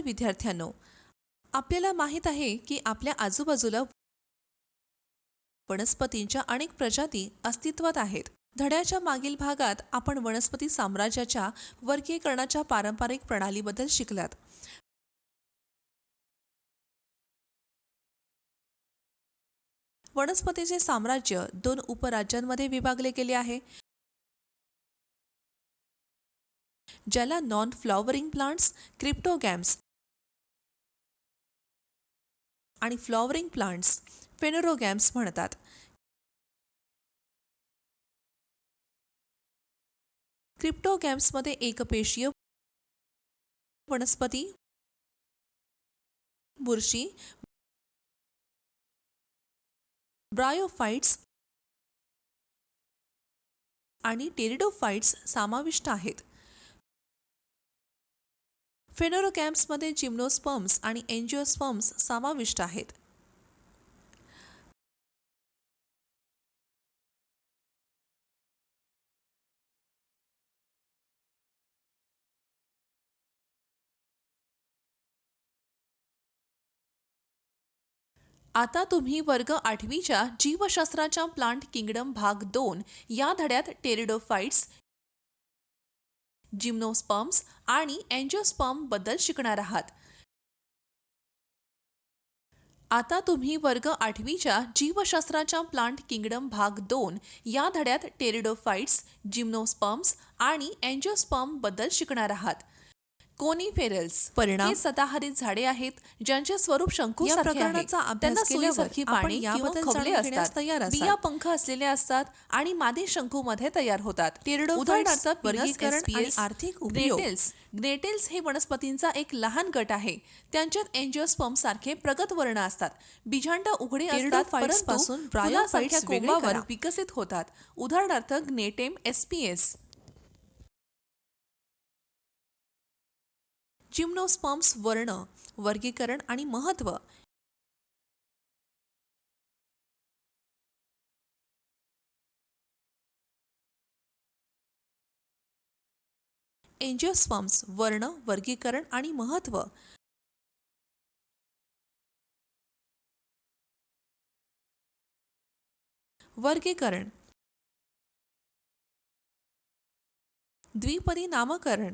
नमस्कार विद्यार्थ्यांनो, आपल्याला माहित आहे की आपल्या आजूबाजूला वनस्पतींच्या अनेक प्रजाती अस्तित्वात आहेत. धड्याच्या मागील भागात आपण वनस्पती साम्राज्याच्या वर्गीकरणाच्या पारंपरिक प्रणालीबद्दल शिकलात. वनस्पतीचे साम्राज्य 2 उपराज्यांमध्ये विभागले गेले आहे, ज्याला नॉन फ्लॉवरिंग प्लांट्स क्रिप्टोगॅम्स आणि फ्लॉवरिंग प्लांट्स फेनोरोगॅम्स म्हणतात. क्रिप्टोगॅम्समध्ये एकपेशीय वनस्पती, बुरशी, ब्रायोफाइट्स आणि टेरिडोफाइट्स समाविष्ट आहेत. फेनोरोगॅम्समध्ये जिम्नोस्पर्म्स आणि एंजिओस्पर्म्स समाविष्ट आहेत. आता तुम्ही वर्ग 8वीच्या जीवशास्त्राच्या प्लांट किंगडम भाग 2 या धड्यात टेरिडोफाइट्स, जिम्नोस्पर्म्स आणि एंजिओस्पर्म बद्दल शिकणार आहात. आता तुम्ही वर्ग 8वीच्या जीवशास्त्राच्या प्लांट किंगडम भाग 2 या धड्यात टेरिडोफाइट्स, जिम्नोस्पर्म्स आणि एंजिओस्पर्म बद्दल शिकणार आहात. कोनिफेरल्स परिणाम सदाहरित झाडे आहेत ज्यांचे स्वरूप शंकूसारखे आहे. प्रकारचा अभ्यास त्यांना केल्यावर सुईसारखी आपण पाने किंवा याबद्दल खवले जाणून घेण्यास असतात. तयार असाल. बिया पंख असलेले असतात आणि मादी शंकूमध्ये तयार होतात. टेरिडोफाइट्स, उदाहरणार्थ विनाशकरण पिनस आणि एस्पियस, आर्थिक उपयोग. ग्नेटेल्स हे वनस्पतींचा एक लहान गट आहे. त्यांच्यात एंजिओस्पर्म सारखे प्रगत वर्ण असतात. बीजांड उघडे असतात टेरिडोफाइट्स परंतु पासून फुलासारख्या ब्रायोफाइट्स वेगळे कोंबावर करा. विकसित होतात. उदाहरणार्थ ग्नेटेम एस्पियस. जिम्नोस्पर्म्स वर्ण, वर्गीकरण आणि महत्त्व. एंजिओस्पर्म्स वर्ण, वर्गीकरण आणि महत्त्व. वर्गीकरण. द्विपदी नामकरण.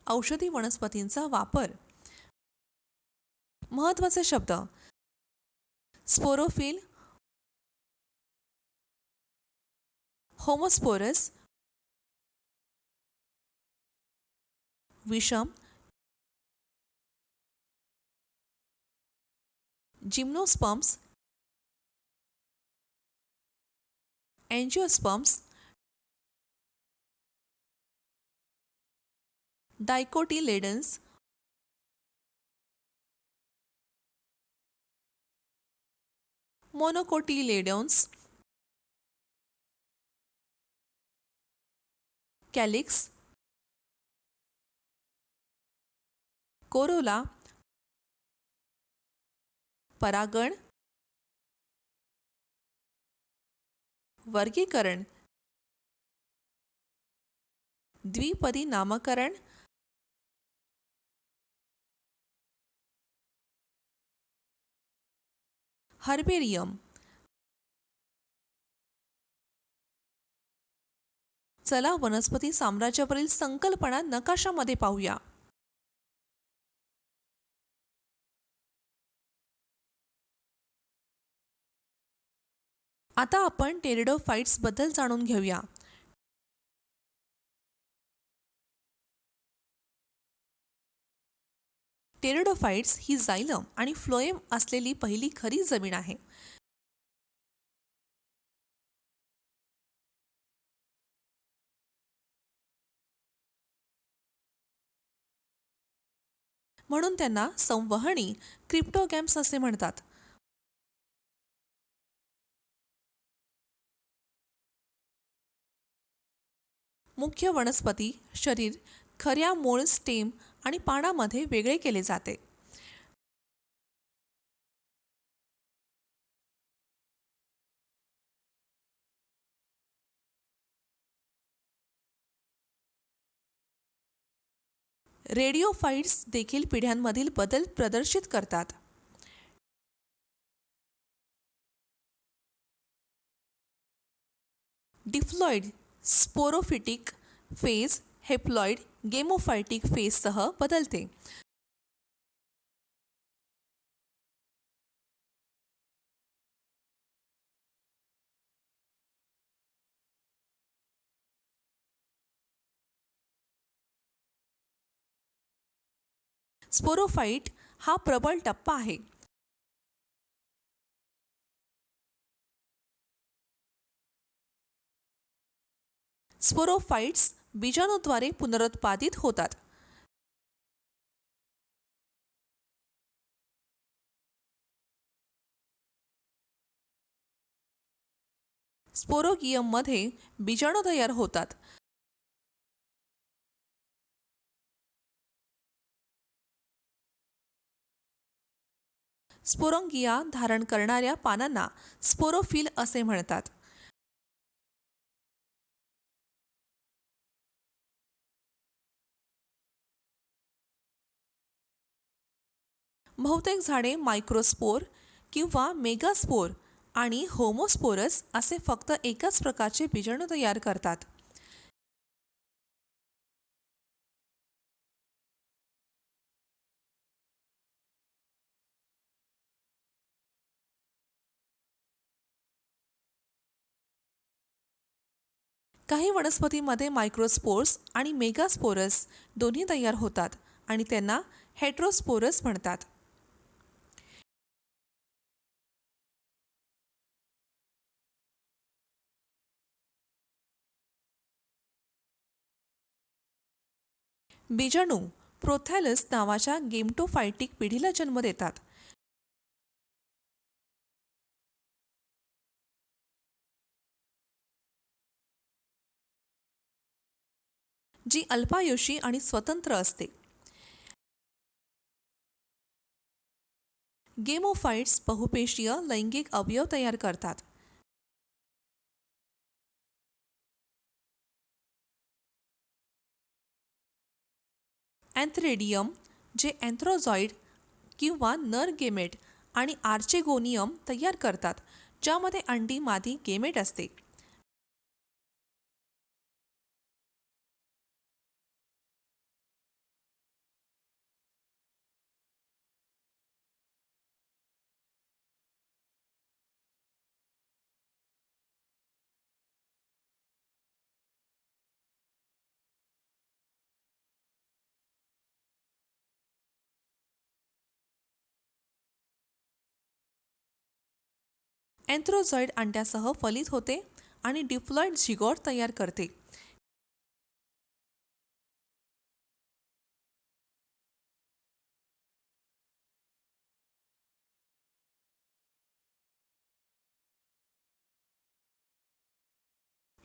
औषधी वनस्पतींचा वापर. महत्त्वाचे शब्द: स्पोरोफिल, होमोस्पोरस, विषम, जिम्नोस्पर्म्स, एंजिओस्पर्म्स, डायकोटिलेडन्स, मोनोकोटिलेडोन्स, कॅलिक्स, कोरोला, परागण. वर्गीकरण. द्विपदी नामकरण. हर्बेरियम. चला वनस्पती साम्राज्यावरील संकल्पना नकाशामध्ये पाहूया. आता आपण टेरिडोफाइट्स बद्दल जाणून घेऊया. टेरिडोफाइट्स ही जायलम आणि फ्लोएम असलेली पहिली खरी जमीन आहे. म्हणून त्यांना संवहनी क्रिप्टोगॅम्स असे म्हणतात. मुख्य वनस्पती शरीर खऱ्या मूळ, स्टेम आणि पानामध्ये वेगळे केले जाते. रेडिओफाइट्स देखील पिढ्यांमधील बदल प्रदर्शित करतात. डिप्लॉइड स्पोरोफिटिक फेज हेप्लॉइड गेमोफायटिक फेजसह बदलते. स्पोरोफाइट हा प्रबळ टप्पा आहे. स्पोरोफाइट्स बीजाणूद्वारे पुनरुत्पादित होतात. स्पोरोगियममध्ये बीजाणू तयार होतात. स्पोरोंगिया धारण करणाऱ्या पानांना स्पोरोफिल असे म्हणतात. बहुतेक झाडे मायक्रोस्पोर किंवा मेगास्पोर आणि होमोस्पोरस असे फक्त एकाच प्रकारचे बीजाणू तयार करतात. काही वनस्पतींमध्ये मायक्रोस्पोर्स आणि मेगास्पोरस दोन्ही तयार होतात आणि त्यांना हेटेरोस्पोरस म्हणतात. बीजाणू प्रोथॅलस नावाच्या गेमटोफायटिक पिढीला जन्म देतात. जी अल्पायुषी आणि स्वतंत्र असते. गेमोफाइट्स बहुपेशीय लैंगिक अवयव तयार करतात. अँथ्रेडियम जे अँथ्रोझॉइड किंवा नर गेमेट आणि आर्चेगोनियम तयार करतात, ज्यामध्ये अंडी मादी गेमेट असते. अँथ्रोझॉइड अंड्यासह फलित होते आणि डिप्लॉइड झिगोट तयार करते.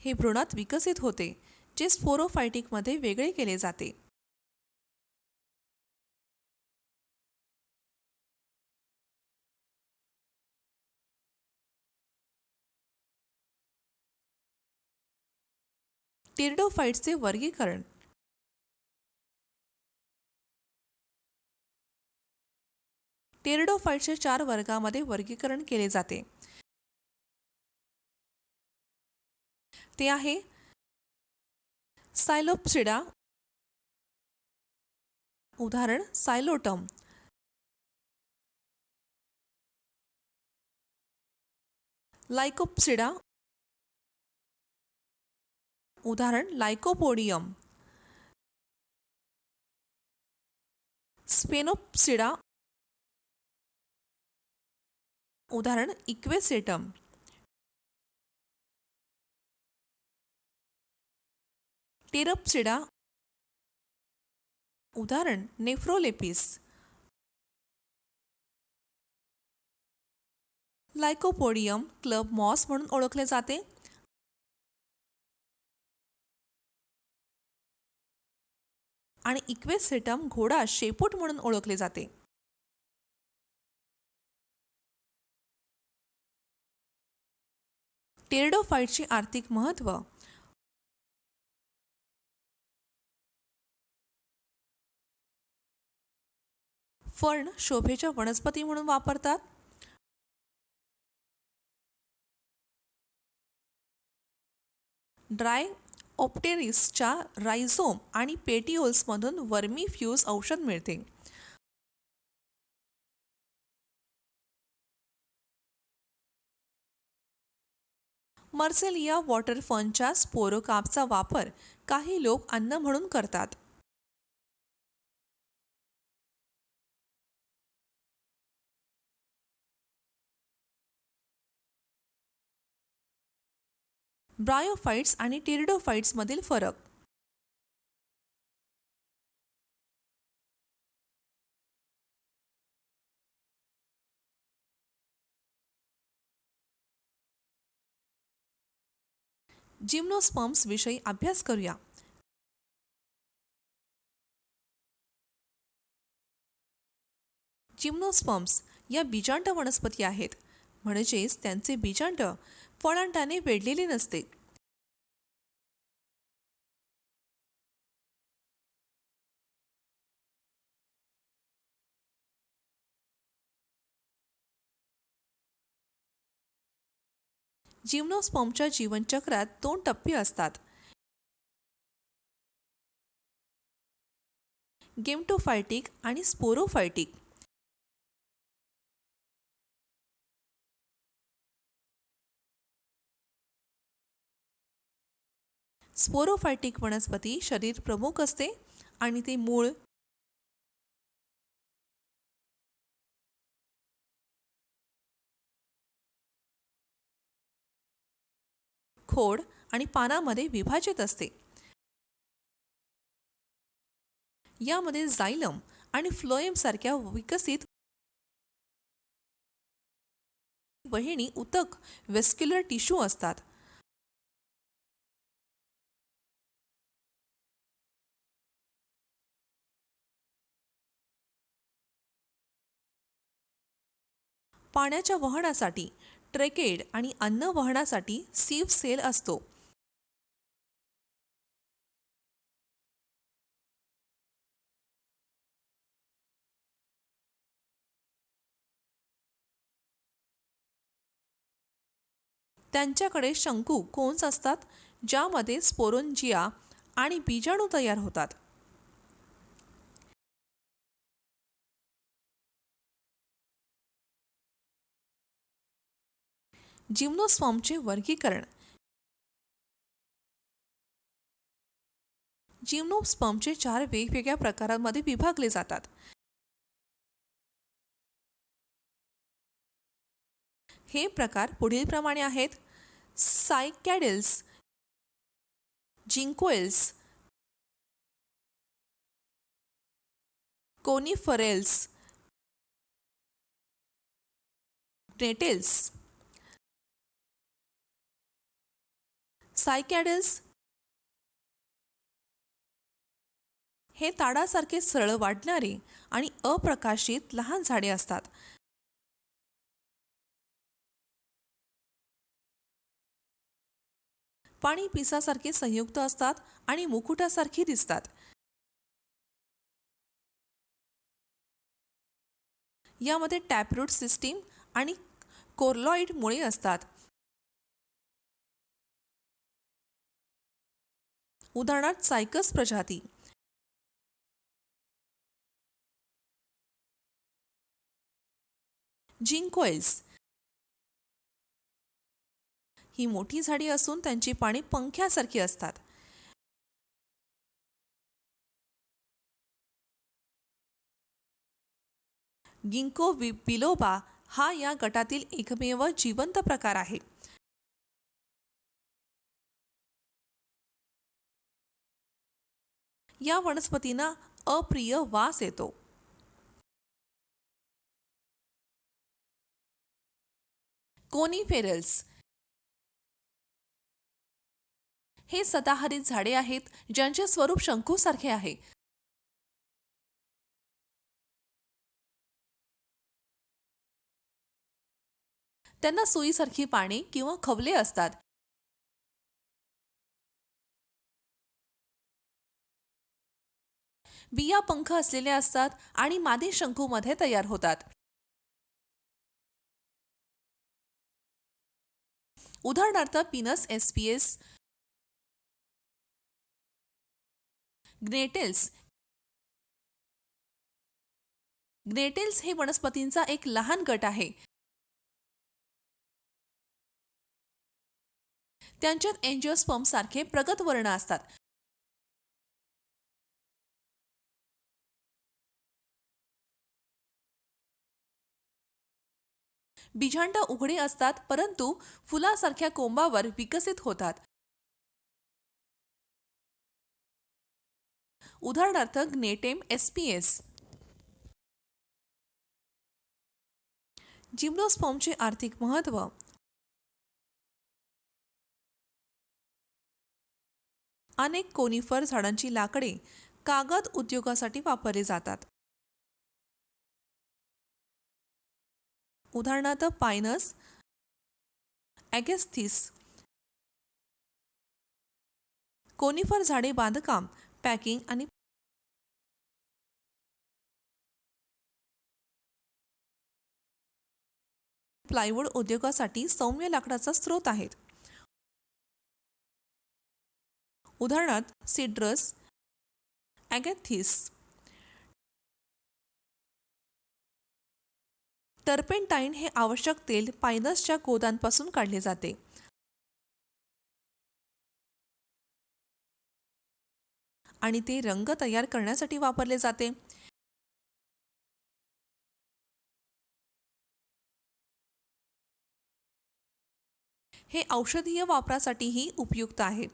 हे भ्रूणात विकसित होते, जे स्पोरोफायटिकमध्ये वेगळे केले जाते. टेरिडोफाइट्सचे वर्गीकरण. टेरिडोफाइट्सचे 4 वर्गामध्ये वर्गीकरण केले जाते. ते आहे सायलोप्सिडा, उदाहरण सायलोटम. लाइकोप्सिडा, उदाहरण लाइकोपोडियम. स्पेनोप्सिडा, उदाहरण इक्वेसेटम. टेरप्सिडा, उदाहरण नेफ्रोलेपिस. लाइकोपोडियम क्लब मॉस म्हणून ओळखले जाते आणि इक्वेसेटम घोडा शेपूट म्हणून ओळखले जाते. टेरिडोफाइटचे आर्थिक महत्त्व. फर्न शोभेच्या वनस्पती म्हणून वापरतात. ड्राय ऑप्टेरिसच्या राइझोम आणि पेटिओल्समधून वर्मी फ्यूज औषध मिळते. मर्सेलिया वॉटर फर्नच्या स्पोरोकार्पचा वापर काही लोक अन्न म्हणून करतात. ब्रायोफाइट्स आणि टेरिडोफाइट्स मधील फरक. जिम्नोस्पर्म्स विषयी अभ्यास करूया. जिम्नोस्पर्म्स या बीजांड वनस्पती आहेत, म्हणजेच त्यांचे बीजांड फळांटाने वेढलेले नसते. जिम्नोस्पर्मच्या जीवनचक्रात 2 टप्पे असतात. गेमटोफायटिक आणि स्पोरोफायटिक. स्पोरोफायटिक वनस्पती शरीर प्रमुख असते आणि ते मूळ, खोड आणि पानामध्ये विभाजित असते. यामध्ये जायलम आणि फ्लोएम सारख्या विकसित वहिनी उतक वेस्क्युलर टिश्यू असतात. पाण्याच्या वहनासाठी ट्रेकेड आणि अन्न वहनासाठी सीव सेल असतो. त्यांच्याकडे शंकू कोन्स असतात, ज्यामध्ये स्पोरोंजिया आणि बीजाणू तयार होतात. जिम्नोस्पर्मचे वर्गीकरण. जिम्नोस्पर्मचे 4 वेगवेगळ्या प्रकारांमध्ये विभागले जातात. हे प्रकार पुढीलप्रमाणे आहेत: सायकॅडेल्स, जिंकोएल्स, कोनिफरेल्स, ग्नेटेल्स. सायकॅडेल्स हे ताडासारखे सरळ वाढणारे आणि अप्रकाशित लहान झाडे असतात. पाणी पिसासारखे संयुक्त असतात आणि मुकुटासारखी दिसतात. यामध्ये टॅपरूट सिस्टीम आणि कोर्लॉइड मुळे असतात. उदाहरणार्थ सायकस प्रजाती. जिंकोएल्स ही मोठी झाडी असून त्यांची पाने पंख्यासारखी असतात. गिंको बिलोबा हा या गटातील एकमेव जिवंत प्रकार आहे. या वनस्पतींना अप्रिय वास येतो. कोनिफेरल्स हे सदाहरित झाडे आहेत, ज्यांचे स्वरूप शंकूसारखे आहे. त्यांना सुईसारखी पाने किंवा खवले असतात. बिया पंख असलेल्या असतात आणि मादी शंकूमध्ये तयार होतात. उदाहरणार्थ पिनस एस्पियस, ग्नेटेल्स. ग्नेटेल्स हे वनस्पतींचा एक लहान गट आहे. त्यांच्यात एंजिओस्पर्म सारखे प्रगत वर्ण असतात. बीजांड उघडे असतात परंतु फुलासारख्या कोंबावर विकसित होतात. उदाहरणार्थ ग्नेटेम एस्पियस. जिम्नोस्पर्मचे आर्थिक महत्त्व. अनेक कोनिफर झाडांची लाकडे कागद उद्योगासाठी वापरली जातात. उदाहरणार्थ पायनस, ॲगॅस्थिस. कोनिफर झाडे बांधकाम, पॅकिंग आणि प्लायवूड उद्योगासाठी सौम्य लाकडाचा स्रोत आहेत. उदाहरणार्थ सिड्रस, ॲगॅथिस. टर्पेंटाईन हे आवश्यक तेल पायनसच्या कोदांपासून काढले जाते. आणि ते रंग तयार करण्यासाठी वापरले जाते. हे औषधीय वापरासाठीही उपयुक्त आहे.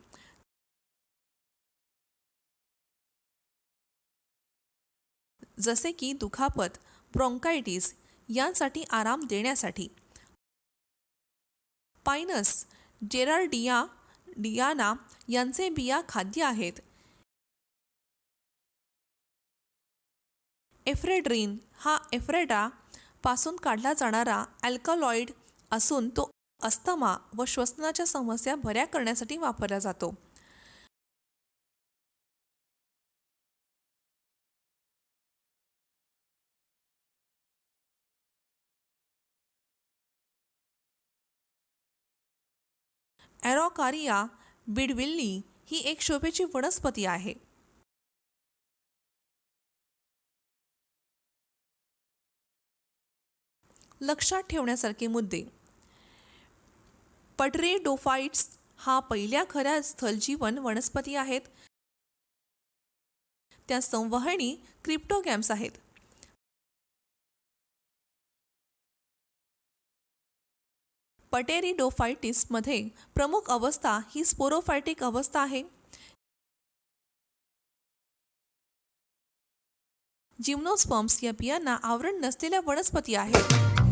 जसे की दुखापत, ब्रोंकायटिस यांसाठी आराम देण्यासाठी. पायनस, जेरार्डिया डियाना यांचे बिया खाद्य आहेत. एफ्रेड्रिन हा एफ्रेडा पासून काढला जाणारा अल्कलॉइड असून तो अस्थमा व श्वसनाच्या समस्या बऱ्या करण्यासाठी वापरला जातो. ॲरोकारिया बिडविल्ली ही एक शोभेची वनस्पती आहे. लक्षात ठेवण्यासारखे मुद्दे. पटरेडोफाइट्स हा पहिल्या खऱ्या स्थलजीवन वनस्पती आहेत. त्या संवहनी क्रिप्टोगॅम्स आहेत. पटेरिडोफाइटिस मध्ये प्रमुख अवस्था ही स्पोरोफायटिक अवस्था आहे. जिम्नोस्पर्म्स या बियांना आवरण नसलेल्या वनस्पती आहेत.